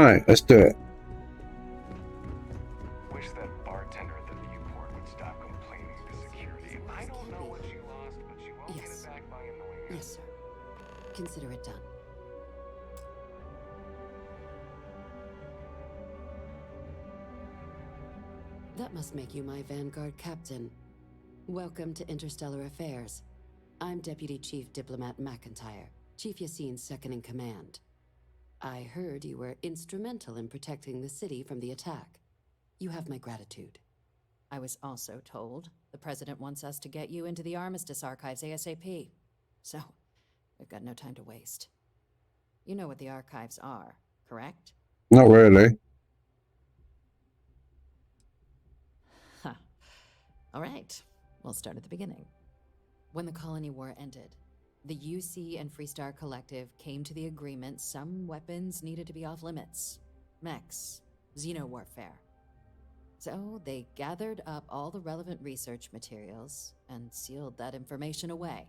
Alright, let's do it. Wish that bartender at the Viewport would stop complaining to security. I don't know what she lost, but she won't get it back by annoying us. Yes, sir. Consider it done. That must make you my Vanguard captain. Welcome to Interstellar Affairs. I'm Deputy Chief Diplomat McIntyre, Chief Yassine's second-in-command. I heard you were instrumental in protecting the city from the attack. You have my gratitude. I was also told the President wants us to get you into the Armistice archives ASAP. So, we've got no time to waste. You know what the archives are, correct? Not really. Huh. All right, we'll start at the beginning. When the Colony War ended, the UC and Freestar Collective came to the agreement some weapons needed to be off limits. Mechs, xenowarfare. So they gathered up all the relevant research materials and sealed that information away.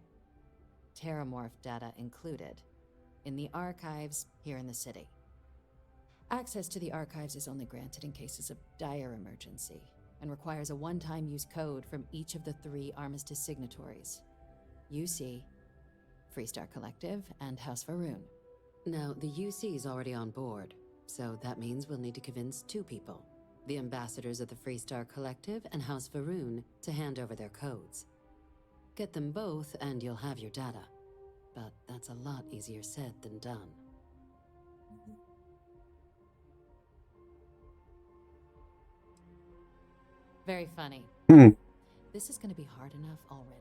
Terramorph data included, in the archives here in the city. Access to the archives is only granted in cases of dire emergency and requires a one-time use code from each of the 3 Armistice signatories. UC, Freestar Collective, and House Varoon. Now, the UC is already on board, so that means we'll need to convince 2 people. The ambassadors of the Freestar Collective and House Varoon to hand over their codes. Get them both and you'll have your data. But that's a lot easier said than done. Very funny. Hmm. This is going to be hard enough already.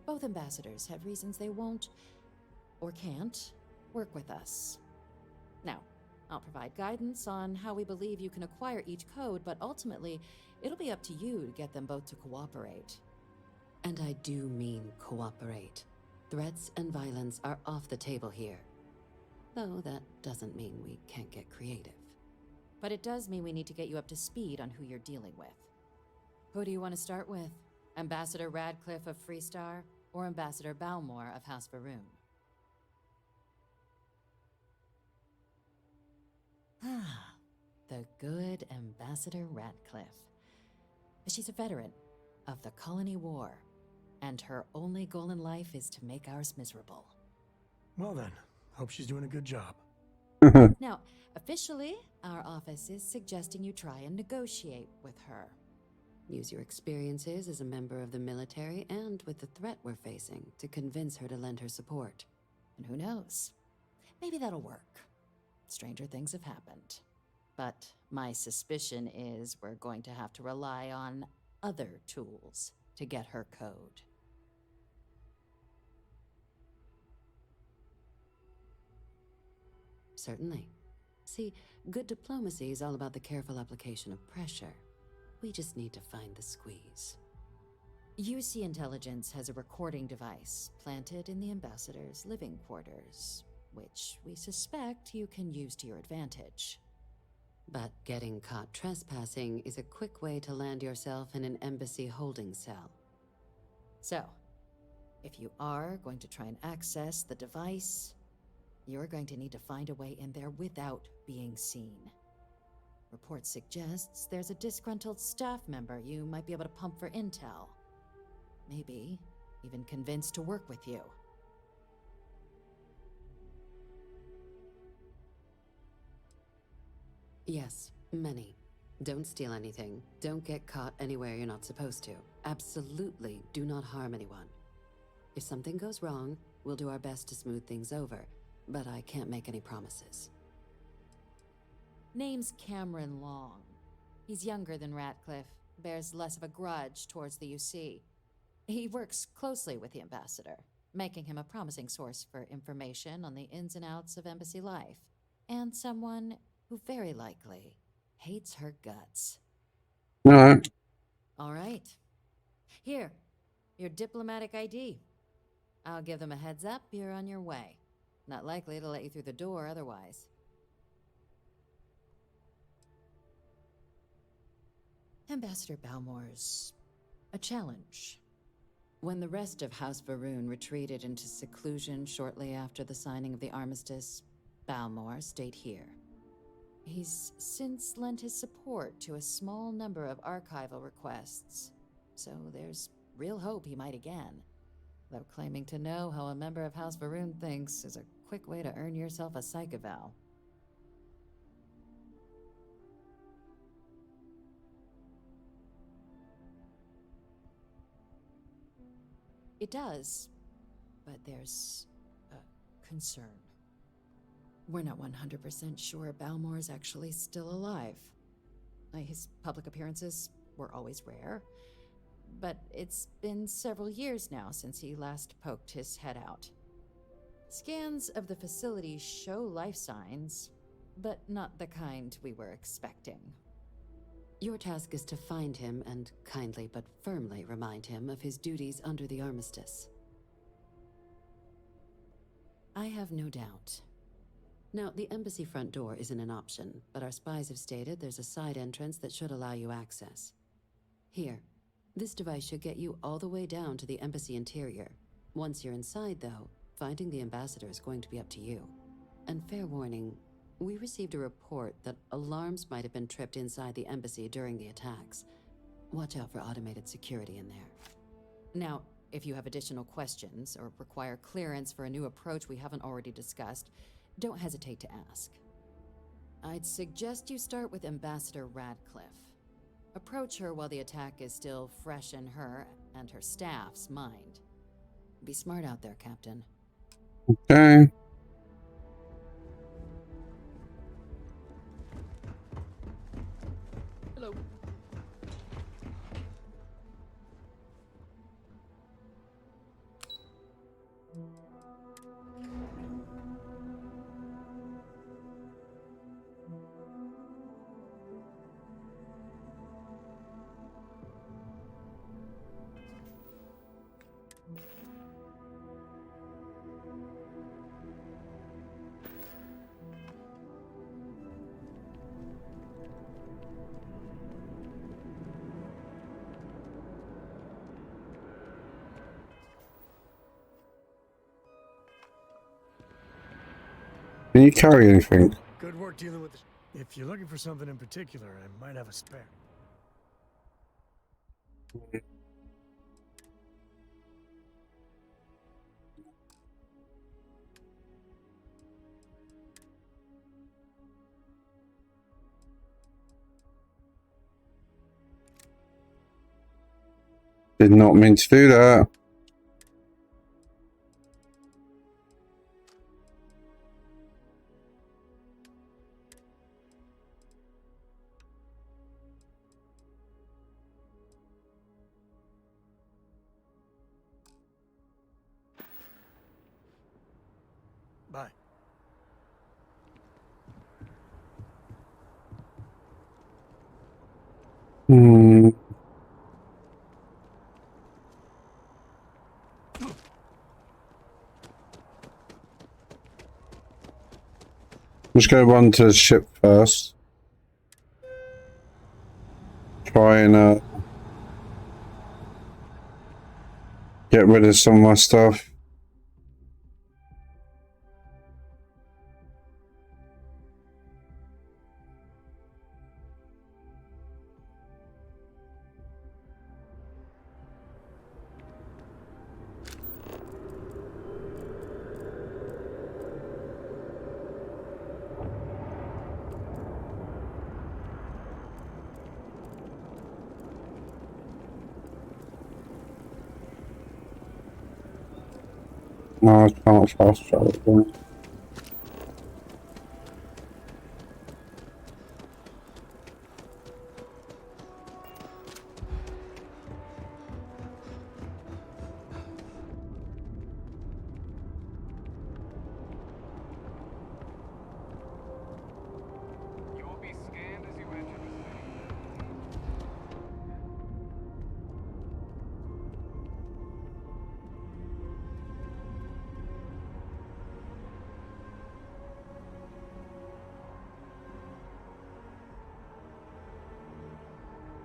Both ambassadors have reasons they won't, or can't, work with us. Now, I'll provide guidance on how we believe you can acquire each code, but ultimately, it'll be up to you to get them both to cooperate. And I do mean cooperate. Threats and violence are off the table here. Though that doesn't mean we can't get creative. But it does mean we need to get you up to speed on who you're dealing with. Who do you want to start with? Ambassador Radcliffe of Freestar, or Ambassador Balmore of House Varoon? Ah, the good Ambassador Radcliffe. She's a veteran of the Colony War, and her only goal in life is to make ours miserable. Well then, hope she's doing a good job. Now, officially, our office is suggesting you try and negotiate with her. Use your experiences as a member of the military and with the threat we're facing to convince her to lend her support. And who knows? Maybe that'll work. Stranger things have happened. But my suspicion is we're going to have to rely on other tools to get her code. Certainly. See, good diplomacy is all about the careful application of pressure. We just need to find the squeeze. UC Intelligence has a recording device planted in the ambassador's living quarters, which we suspect you can use to your advantage. But getting caught trespassing is a quick way to land yourself in an embassy holding cell. So, if you are going to try and access the device, you're going to need to find a way in there without being seen. Report suggests there's a disgruntled staff member you might be able to pump for intel. Maybe even convince to work with you. Yes, many. Don't steal anything. Don't get caught anywhere you're not supposed to. Absolutely do not harm anyone. If something goes wrong, we'll do our best to smooth things over, but I can't make any promises. Name's Cameron Long. He's younger than Ratcliffe, bears less of a grudge towards the UC. He works closely with the ambassador, making him a promising source for information on the ins and outs of embassy life, and someone who very likely hates her guts. Alright. All right. Here, your diplomatic ID. I'll give them a heads up you're on your way. Not likely to let you through the door otherwise. Ambassador Balmore's a challenge. When the rest of House Varoon retreated into seclusion shortly after the signing of the armistice, Balmore stayed here. He's since lent his support to a small number of archival requests, so there's real hope he might again. Though claiming to know how a member of House Varun thinks is a quick way to earn yourself a psych eval. It does, but there's a concern. We're not 100% sure Balmore's actually still alive. His public appearances were always rare, but it's been several years now since he last poked his head out. Scans of the facility show life signs, but not the kind we were expecting. Your task is to find him and kindly but firmly remind him of his duties under the armistice. I have no doubt. Now, the embassy front door isn't an option, but our spies have stated there's a side entrance that should allow you access. Here, this device should get you all the way down to the embassy interior. Once you're inside, though, finding the ambassador is going to be up to you. And fair warning, we received a report that alarms might have been tripped inside the embassy during the attacks. Watch out for automated security in there. Now, if you have additional questions or require clearance for a new approach we haven't already discussed, don't hesitate to ask. I'd suggest you start with Ambassador Radcliffe. Approach her while the attack is still fresh in her and her staff's mind. Be smart out there, Captain. Okay. Hello. Can you carry anything? Good work dealing with this. If you're looking for something in particular, I might have a spare. Did not mean to do that. Bye. Hmm. I'm just going to run to the ship first. Try and get rid of some of my stuff. No, I can't fast travel. You will be scanned as you enter the city.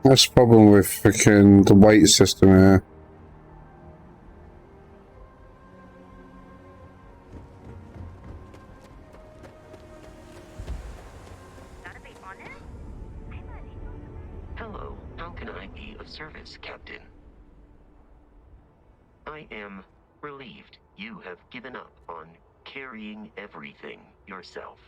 That's the problem with freaking the weight system here. service, Captain. I am relieved you have given up on carrying everything yourself.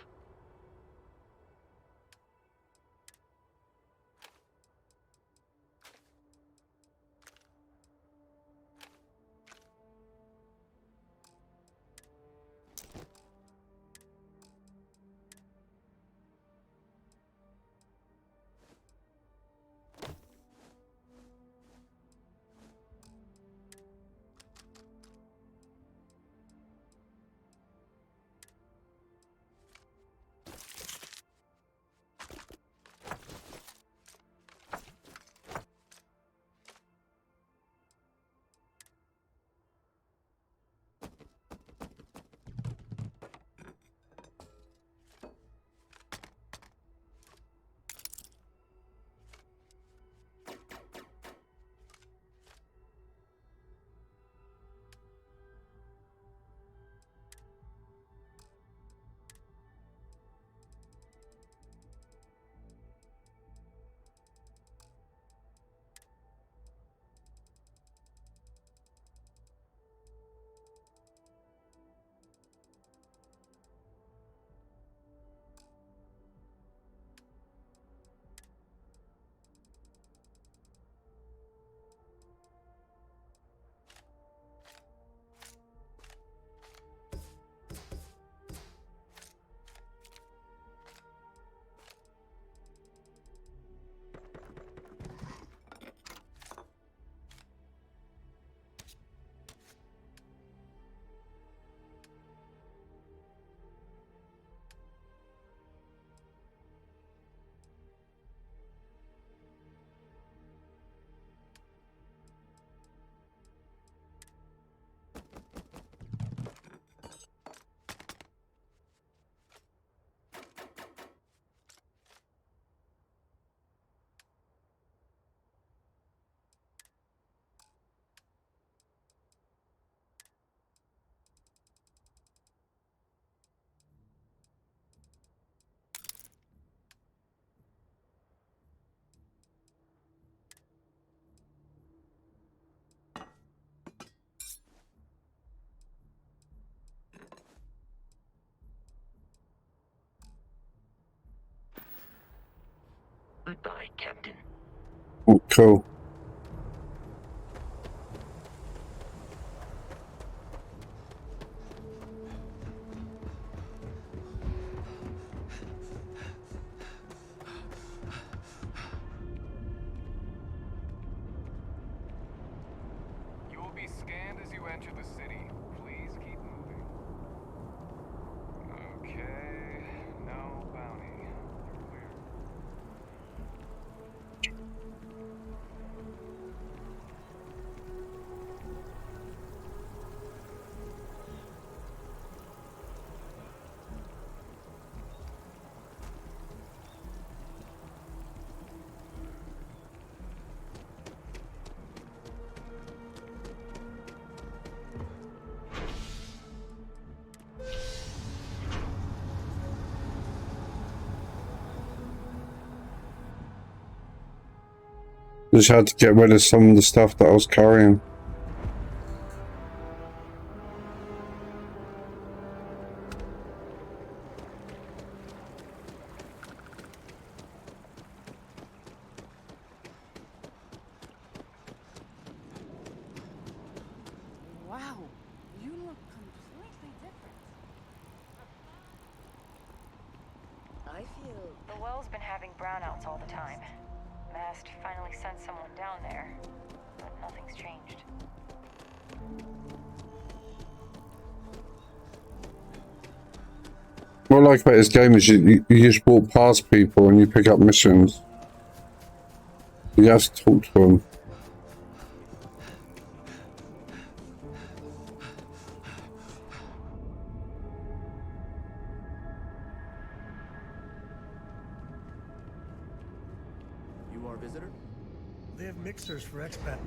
Goodbye, Captain. Oh, cool. You will be scanned as you enter the city. Please keep moving. Okay, no bounty. Clear. Just had to get rid of some of the stuff that I was carrying. Wow, you look completely different. I feel... The well's been having brownouts all the time. Mast finally sent someone down there, but nothing's changed. What I like about this game is you just walk past people and you pick up missions. You have to talk to them. You are a visitor? They have mixers for expat.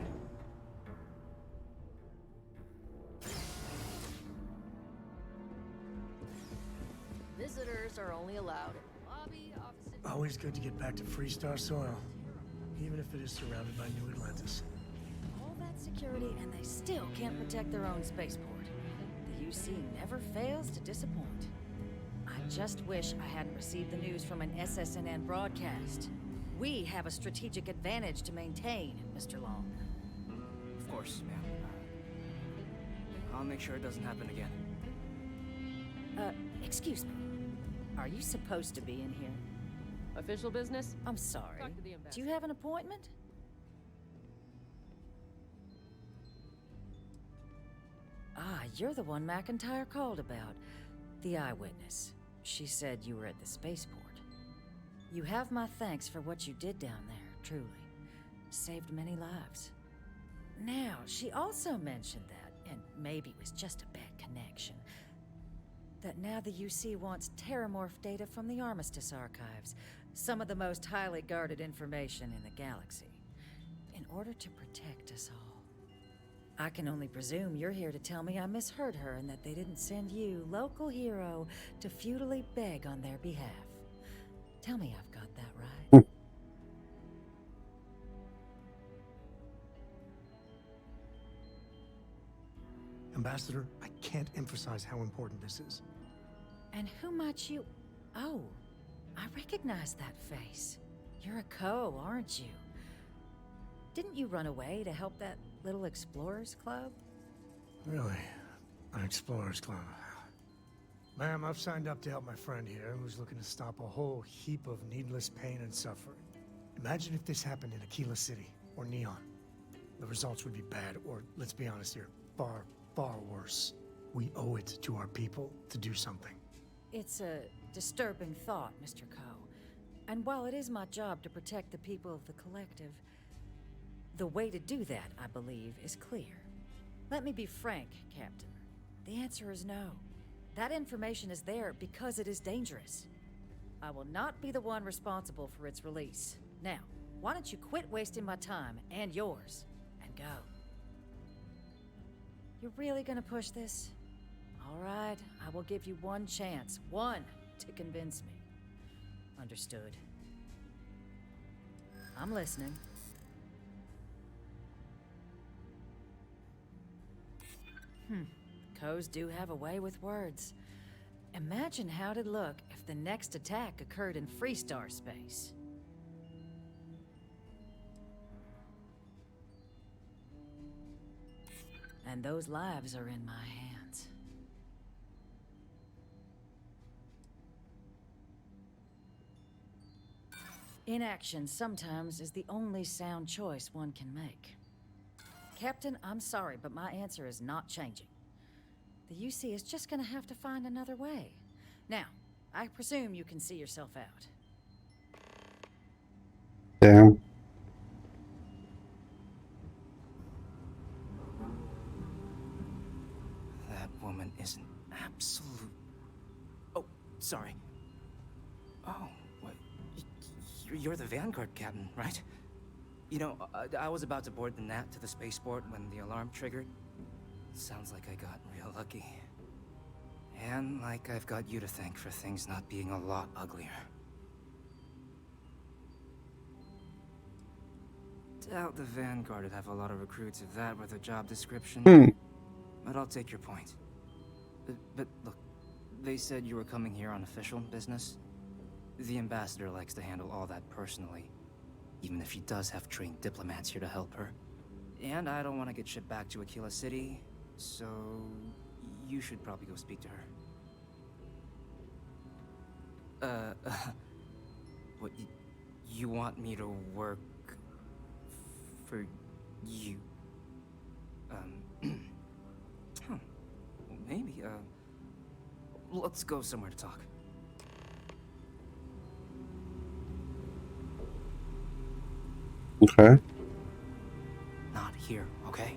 Visitors are only allowed in the lobby, offices... Always good to get back to Freestar soil. even if it is surrounded by New Atlantis. All that security, and they still can't protect their own spaceport. The UC never fails to disappoint. I just wish I hadn't received the news from an SSNN broadcast. We have a strategic advantage to maintain, Mr. Long. Of course, ma'am. I'll make sure it doesn't happen again. Excuse me. Are you supposed to be in here? Official business? I'm sorry. Talk to the Do ambassador. you have an appointment? Ah, you're the one McIntyre called about. The eyewitness. She said you were at the spaceport. You have my thanks for what you did down there, truly. Saved many lives. Now, she also mentioned that, and maybe it was just a bad connection, that now the UC wants terramorph data from the Armistice archives, some of the most highly guarded information in the galaxy, in order to protect us all. I can only presume you're here to tell me I misheard her and that they didn't send you, local hero, to futilely beg on their behalf. Tell me I've got that right. Ambassador, I can't emphasize how important this is. And who might you... Oh, I recognize that face. You're a Co, aren't you? Didn't you run away to help that little explorers club? Really? An Explorers Club. Ma'am, I've signed up to help my friend here, who's looking to stop a whole heap of needless pain and suffering. Imagine if this happened in Aquila City, or Neon. The results would be bad, or, let's be honest here, far, far worse. We owe it to our people to do something. It's a disturbing thought, Mr. Co. And while it is my job to protect the people of the Collective, the way to do that, I believe, is clear. Let me be frank, Captain. The answer is no. That information is there because it is dangerous. I will not be the one responsible for its release. Now, why don't you quit wasting my time and yours, and go? You're really gonna push this? All right, I will give you one chance. One to convince me. Understood. I'm listening. Co's do have a way with words. Imagine how it'd look if the next attack occurred in Freestar space. And those lives are in my hands. Inaction sometimes is the only sound choice one can make. Captain, I'm sorry, but my answer is not changing. The UC is just gonna have to find another way. Now, I presume you can see yourself out. Damn. That woman is an absolute... Oh, sorry. Oh, what? You're the Vanguard captain, right? You know, I was about to board the Nat to the spaceport when the alarm triggered. Sounds like I got real lucky. And like I've got you to thank for things not being a lot uglier. Doubt the Vanguard would have a lot of recruits if that were the job description. But I'll take your point. But look, they said you were coming here on official business. The ambassador likes to handle all that personally, even if she does have trained diplomats here to help her. And I don't want to get shipped back to Aquila City, so you should probably go speak to her. What, you want me to work for you? Huh. Well, maybe, let's go somewhere to talk. Okay. Not here, okay?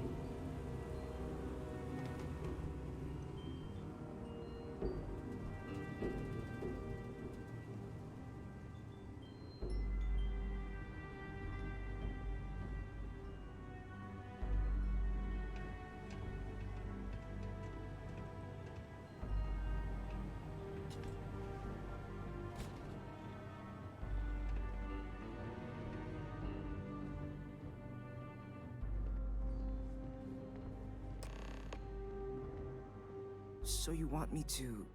So you want me to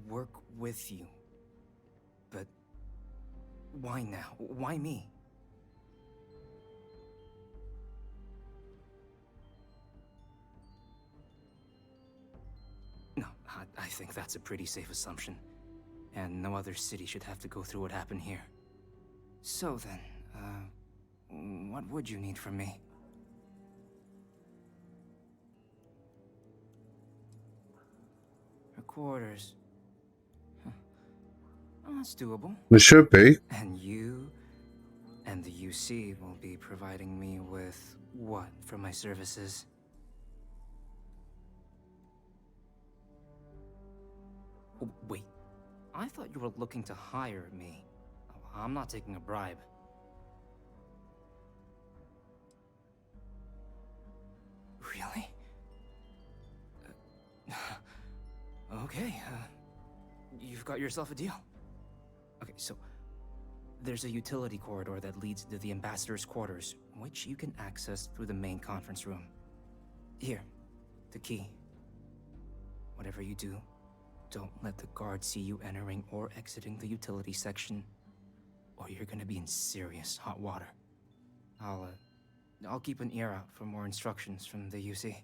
work with you? But why now? Why me? No, I think that's a pretty safe assumption. And no other city should have to go through what happened here. So then, what would you need from me? Her quarters. Huh. Oh, that's doable. There should be. And you and the UC will be providing me with what for my services? Oh, wait, I thought you were looking to hire me. I'm not taking a bribe. Really? Okay, you've got yourself a deal. Okay, so there's a utility corridor that leads to the ambassador's quarters, which you can access through the main conference room. Here, the key. Whatever you do, don't let the guards see you entering or exiting the utility section, or you're gonna be in serious hot water. I'll keep an ear out for more instructions from the UC.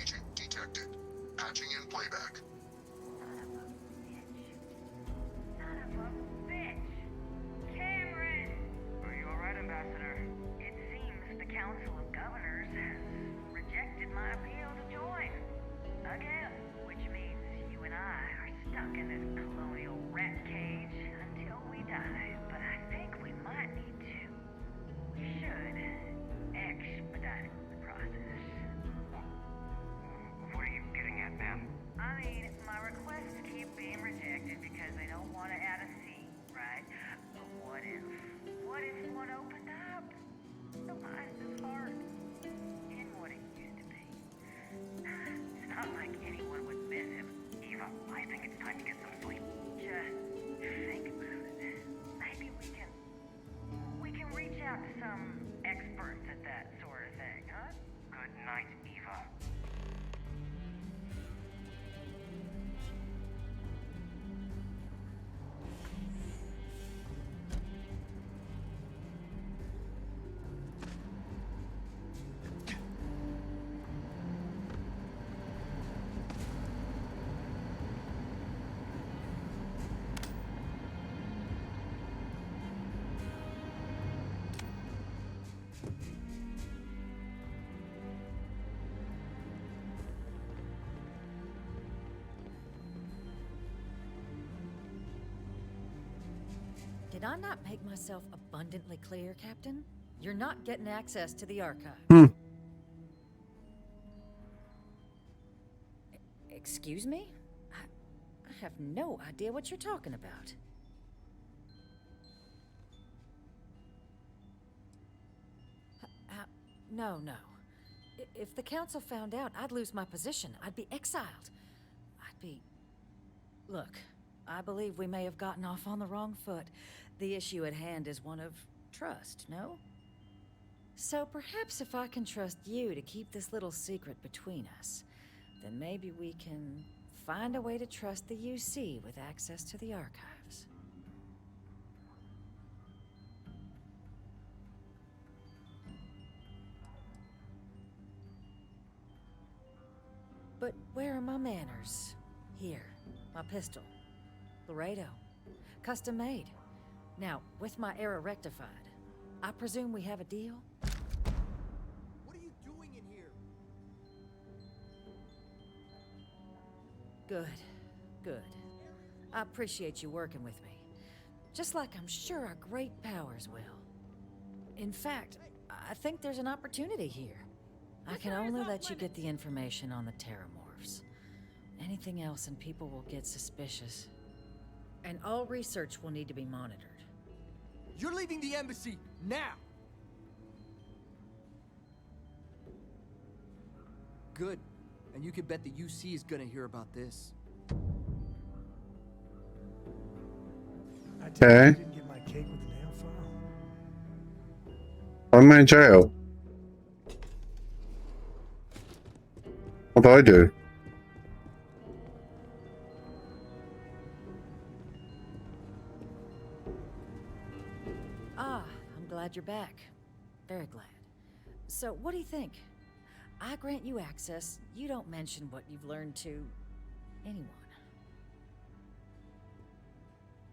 Agent detected. Patching in playback. Son of a bitch! Cameron! Are you alright, Ambassador? It seems the Council of Governors has rejected my appeal to join. Again, which means you and I are stuck in this colonial rat cage until we die. But I think we might need to. We should expedite the process. What are you getting at, ma'am? I mean, my requests keep being rejected because they don't want to add a C, right? But what if one opened up? The mind is hard. In what it used to be. It's not like anyone would miss him. Eva, I think it's time to get some sleep. Just think about it. Maybe we can reach out to some experts at that sort of thing, huh? Good night, Eva. Did I not make myself abundantly clear, Captain? You're not getting access to the archive. Excuse me? I have no idea what you're talking about. No. If the council found out, I'd lose my position. I'd be exiled. Look, I believe we may have gotten off on the wrong foot. The issue at hand is one of trust, no? So perhaps if I can trust you to keep this little secret between us, then maybe we can find a way to trust the UC with access to the archives. But where are my manners? Here, my pistol. Laredo. Custom made. Now, with my error rectified, I presume we have a deal? What are you doing in here? Good. Good. I appreciate you working with me. Just like I'm sure our great powers will. In fact, I think there's an opportunity here. I can only let you get the information on the Terramorphs. Anything else and people will get suspicious. And all research will need to be monitored. You're leaving the embassy now! Good. And you can bet the UC is gonna hear about this. I tell you, Okay. I didn't get my cake with the nail file. I'm in jail. What do I do? Ah, I'm glad you're back. Very glad. So, what do you think? I grant you access. You don't mention what you've learned to anyone.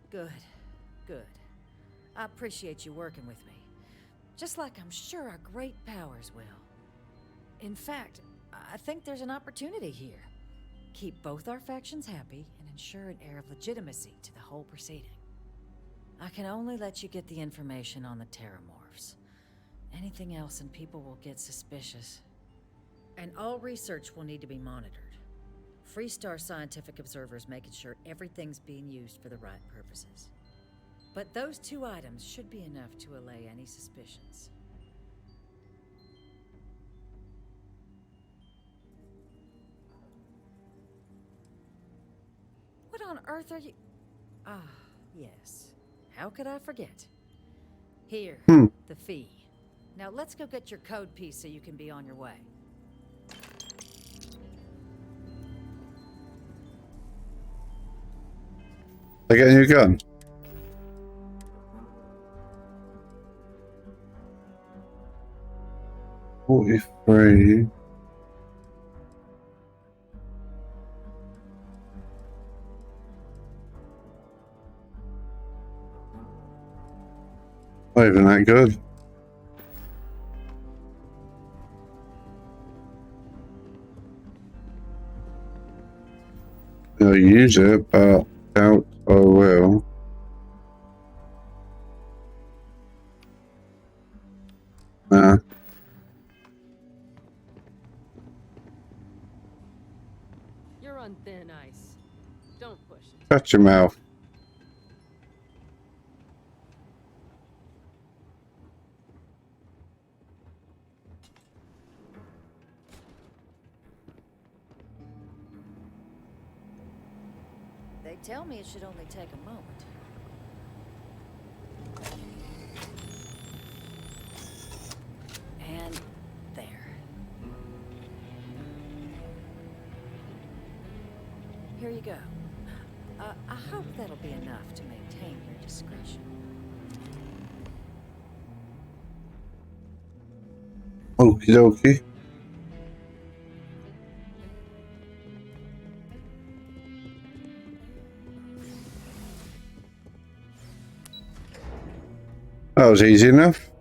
Good. Good. I appreciate you working with me. Just like I'm sure our great powers will. In fact, I think there's an opportunity here. Keep both our factions happy and ensure an air of legitimacy to the whole proceeding. I can only let you get the information on the Terramorphs. Anything else and people will get suspicious. And all research will need to be monitored. Freestar scientific observers making sure everything's being used for the right purposes. But those two items should be enough to allay any suspicions. What on earth are you... Ah, yes. How could I forget? Here, the fee. Now let's go get your code piece so you can be on your way. They get a new gun. $43. Not even that good. I'll use it, but doubt I will. Nah. You're on thin ice. Don't push it. Shut your mouth. They tell me it should only take a moment. And there. Here you go. I hope that'll be enough to maintain your discretion. Okie dokie. That was easy enough.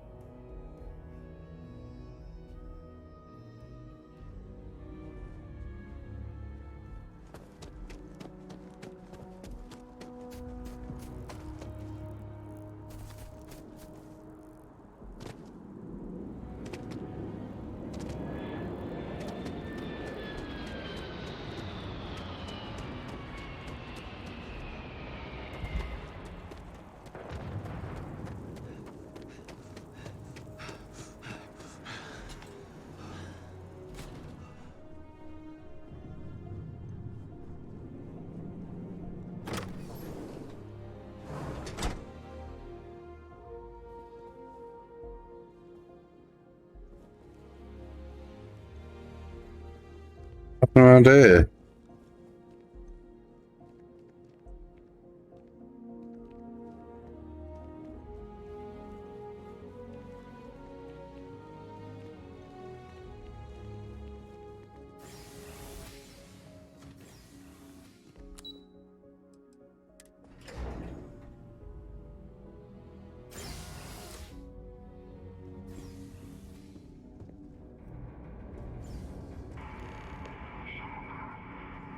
Nothing around here.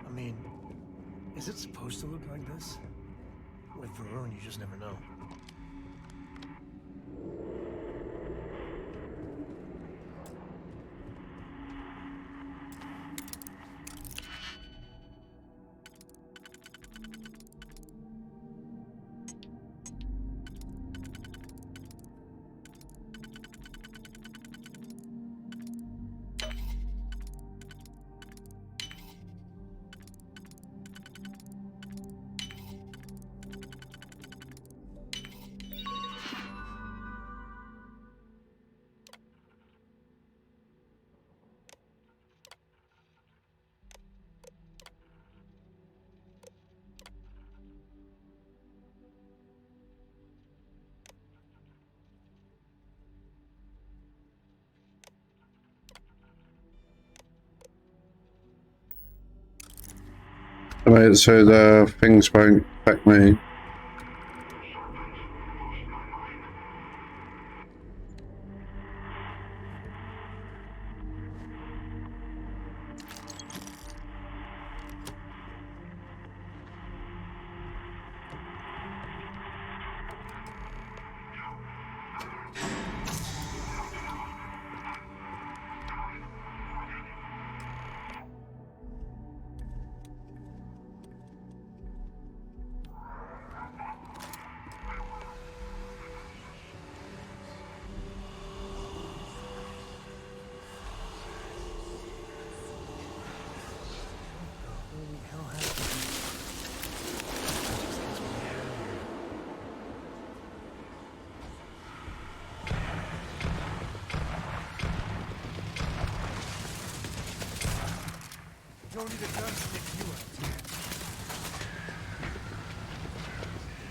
I mean, is it supposed to look like this? With Varun, you just never know. I made it so the things won't affect me. Don't need a gun to take you out.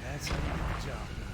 That's how you get the job done.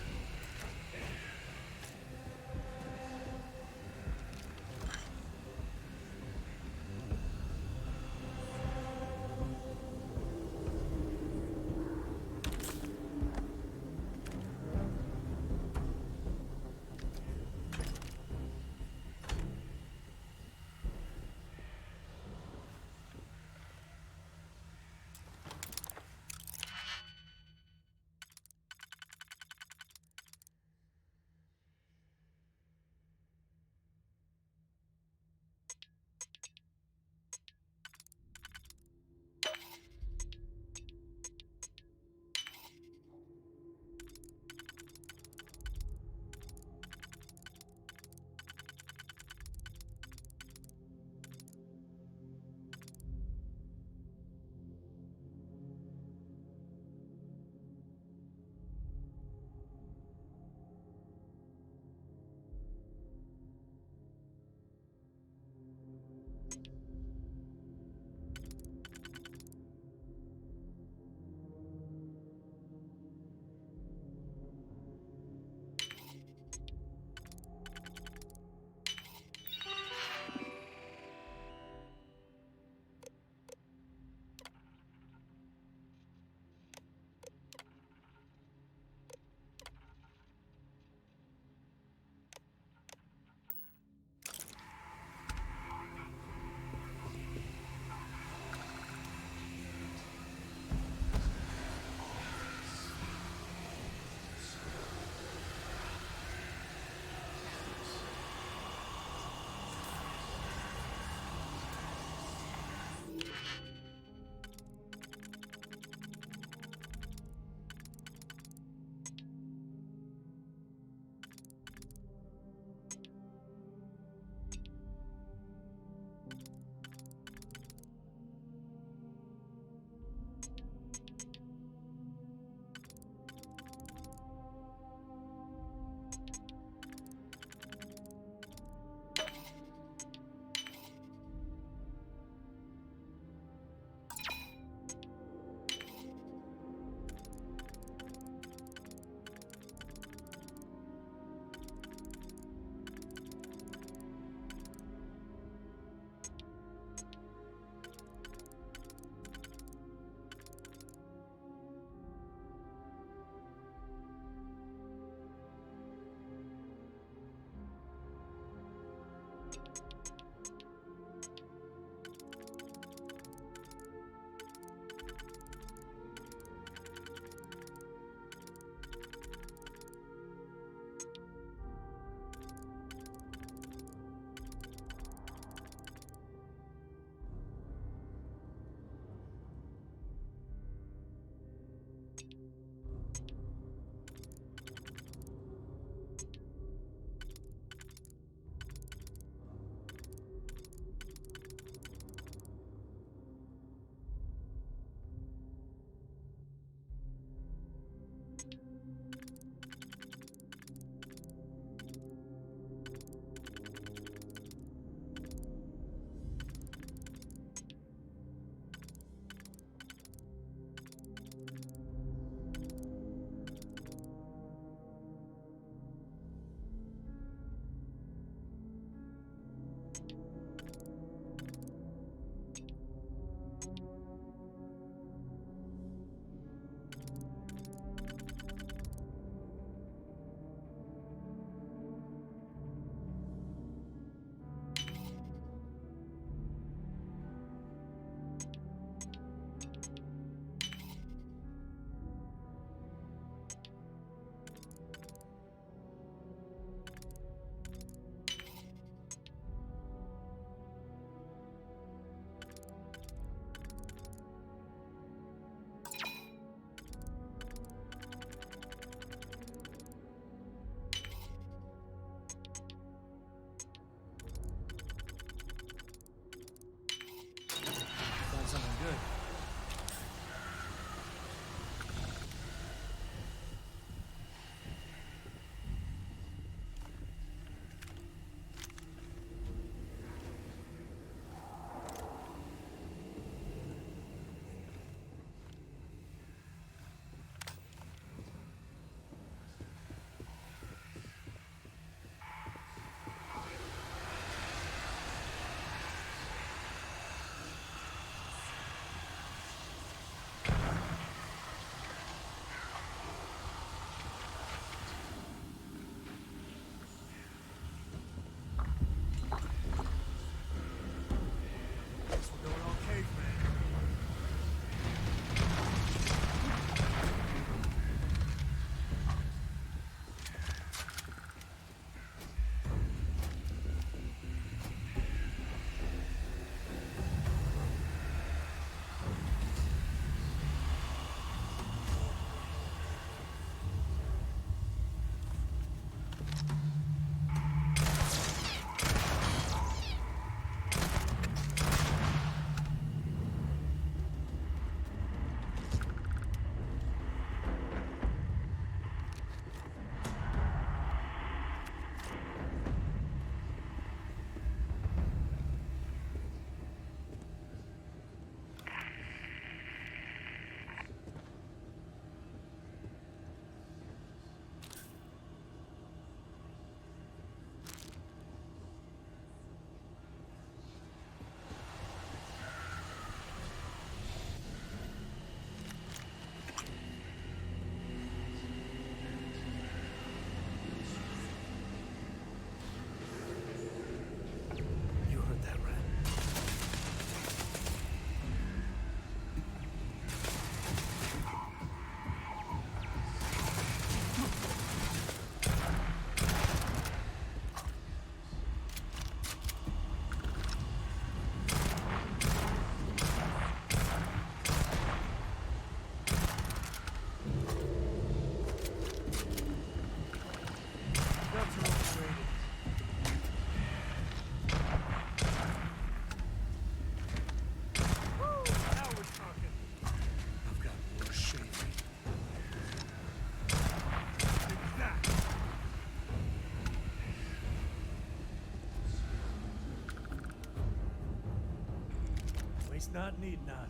least not need not.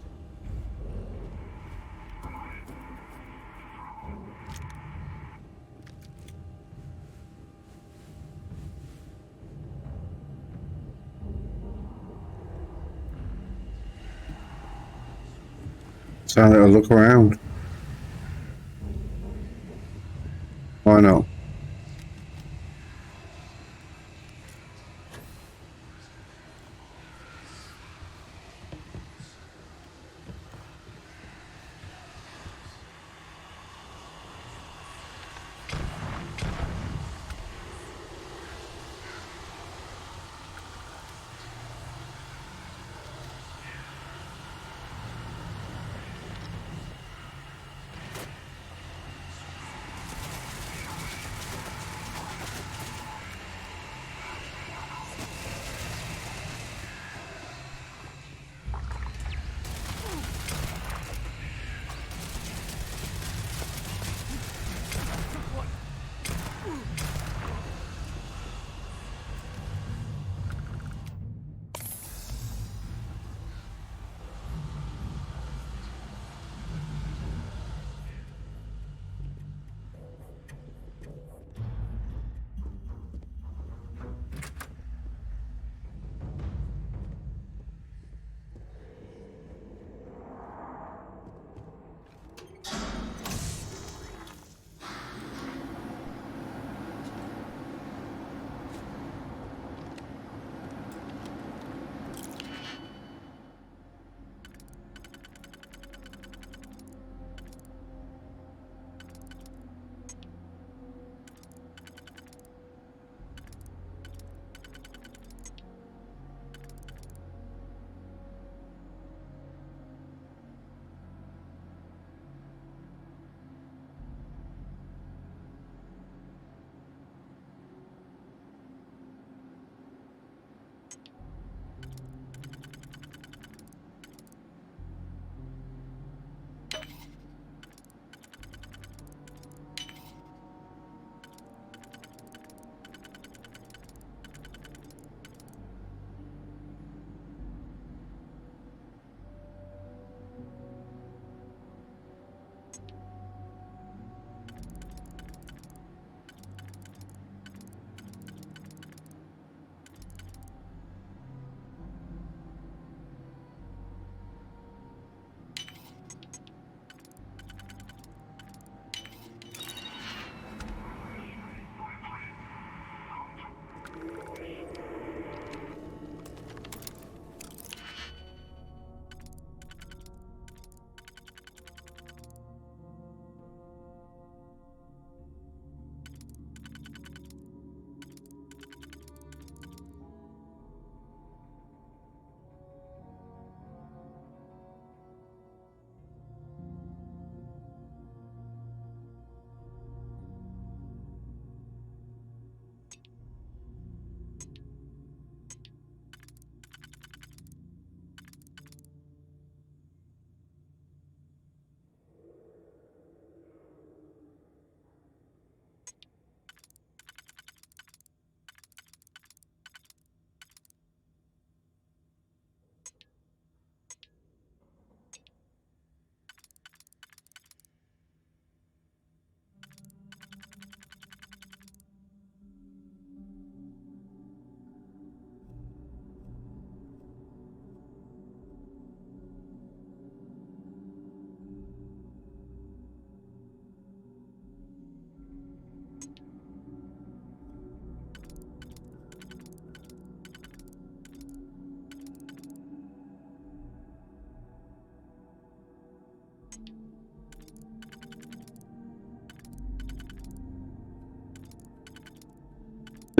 So I'll look around. Why not?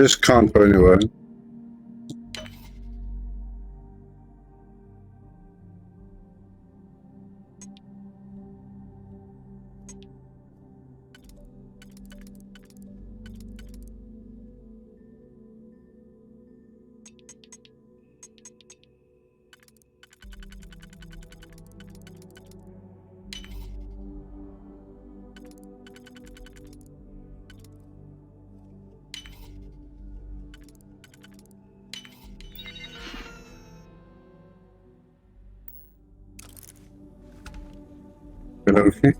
Just can't go anywhere. okay.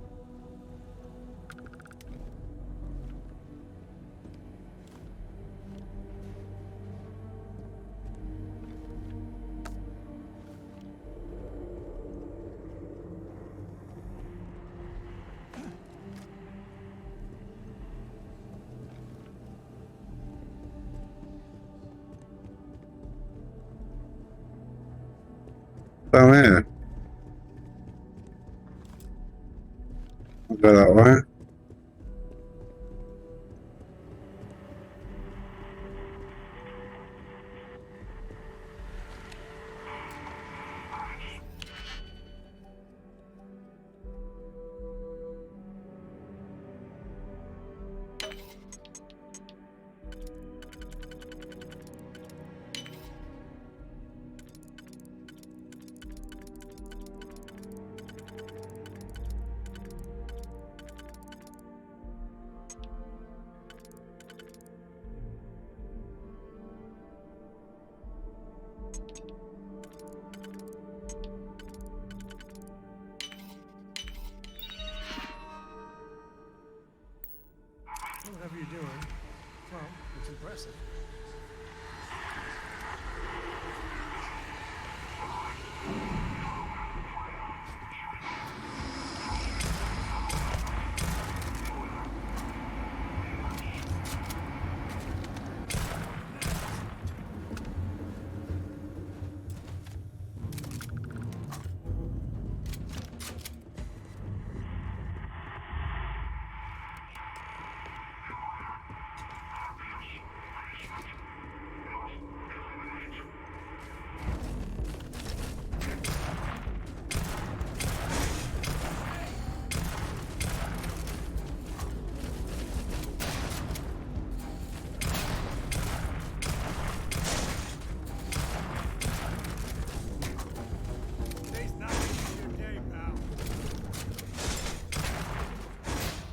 Down here. I'll go that way. Whatever you're doing, well, it's impressive.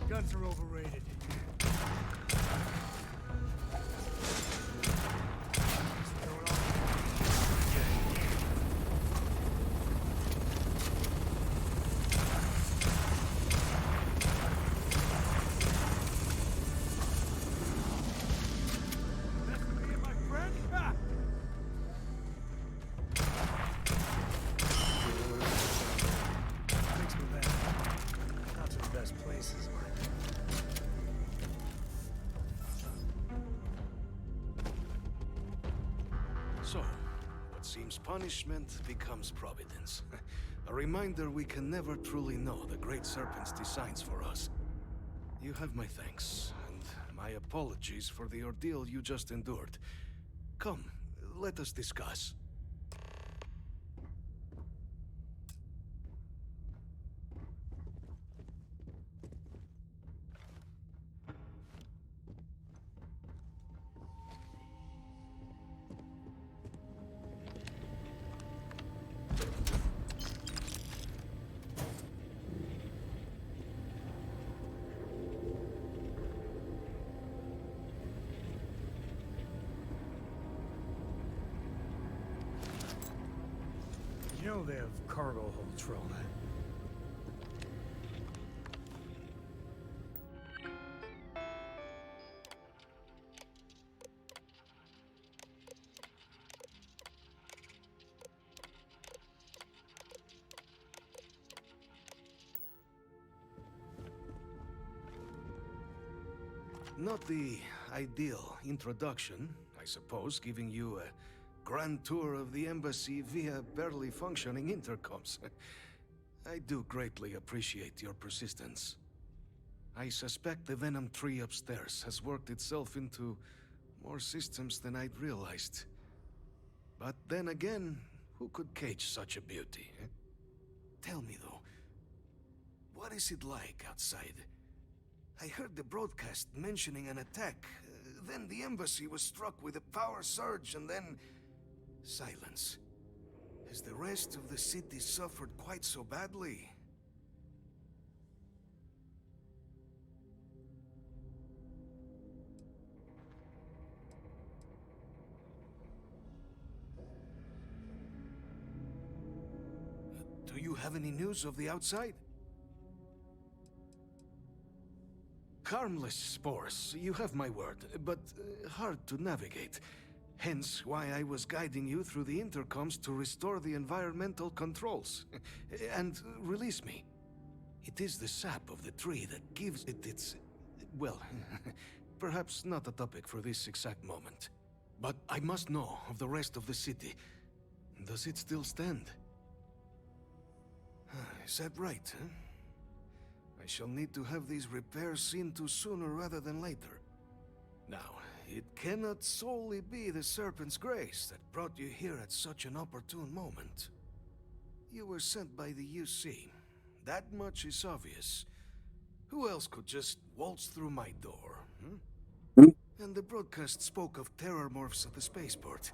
Guns are overrated. So, what seems punishment becomes providence. A reminder we can never truly know the Great Serpent's designs for us. You have my thanks, and my apologies for the ordeal you just endured. Come, let us discuss. You know they have cargo hold troll that. Not the ideal introduction, I suppose, giving you a grand tour of the embassy via barely functioning intercoms. I do greatly appreciate your persistence. I suspect the Venom tree upstairs has worked itself into more systems than I'd realized. But then again, who could cage such a beauty? Eh? Tell me though, what is it like outside? I heard the broadcast mentioning an attack. Then the embassy was struck with a power surge and then... silence. Has the rest of the city suffered quite so badly? Do you have any news of the outside? harmless spores, you have my word, but hard to navigate. Hence why I was guiding you through the intercoms to restore the environmental controls. And release me. It is the sap of the tree that gives it its... well, perhaps not a topic for this exact moment. But I must know of the rest of the city. Does it still stand? Is that right, huh? I shall need to have these repairs seen to sooner rather than later. Now, it cannot solely be the Serpent's grace that brought you here at such an opportune moment. You were sent by the UC. That much is obvious. Who else could just waltz through my door, And the broadcast spoke of terror morphs at the spaceport.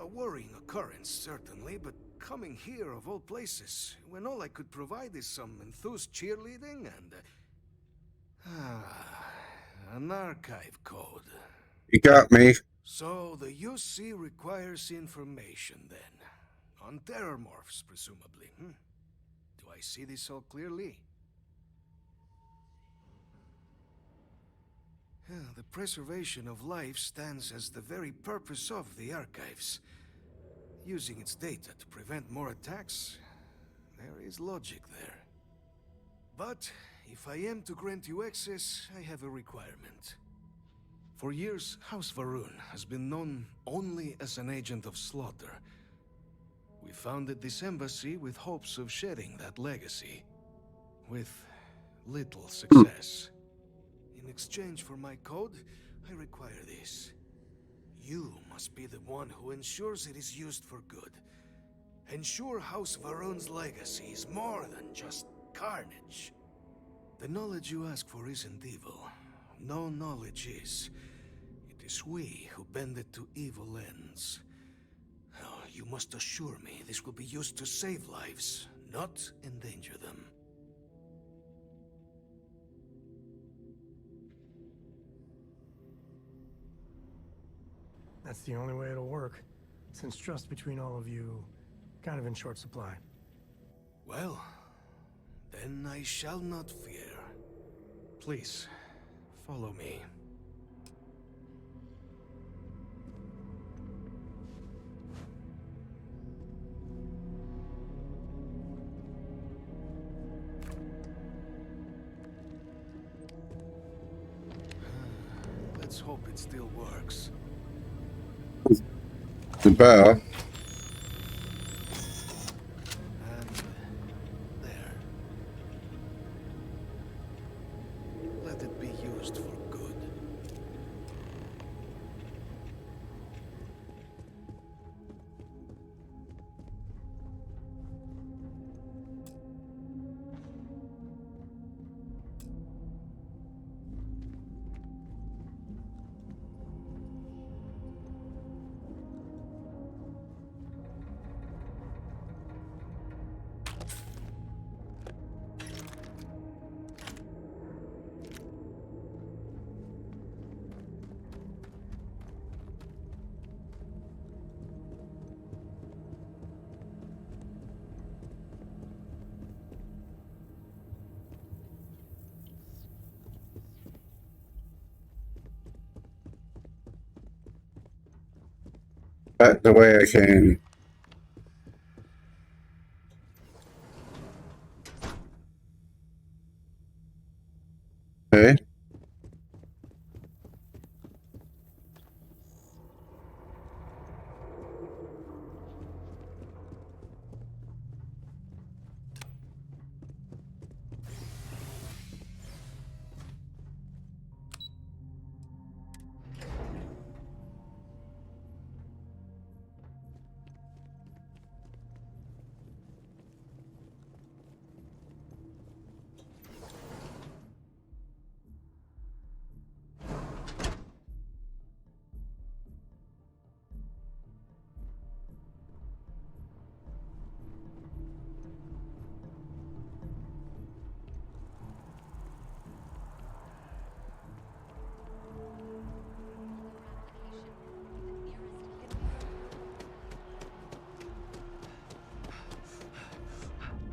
A worrying occurrence, certainly, but coming here of all places, when all I could provide is some enthused cheerleading and... an archive code. You got me. So the UC requires information, then. On terror morphs, presumably, Do I see this all clearly? The preservation of life stands as the very purpose of the archives. Using its data to prevent more attacks, there is logic there. But if I am to grant you access, I have a requirement. For years, House Varun has been known only as an agent of slaughter. We founded this embassy with hopes of shedding that legacy. With little success. In exchange for my code, I require this. You must be the one who ensures it is used for good. Ensure House Varun's legacy is more than just carnage. The knowledge you ask for isn't evil. No knowledge is. It is we who bend it to evil ends. Oh, you must assure me this will be used to save lives, not endanger them. That's the only way it'll work, since trust between all of you kind of in short supply. Well, then I shall not fear. Please, follow me. Let's hope it still works. The better. And there. Let it be used for good. Back the way I came. Okay.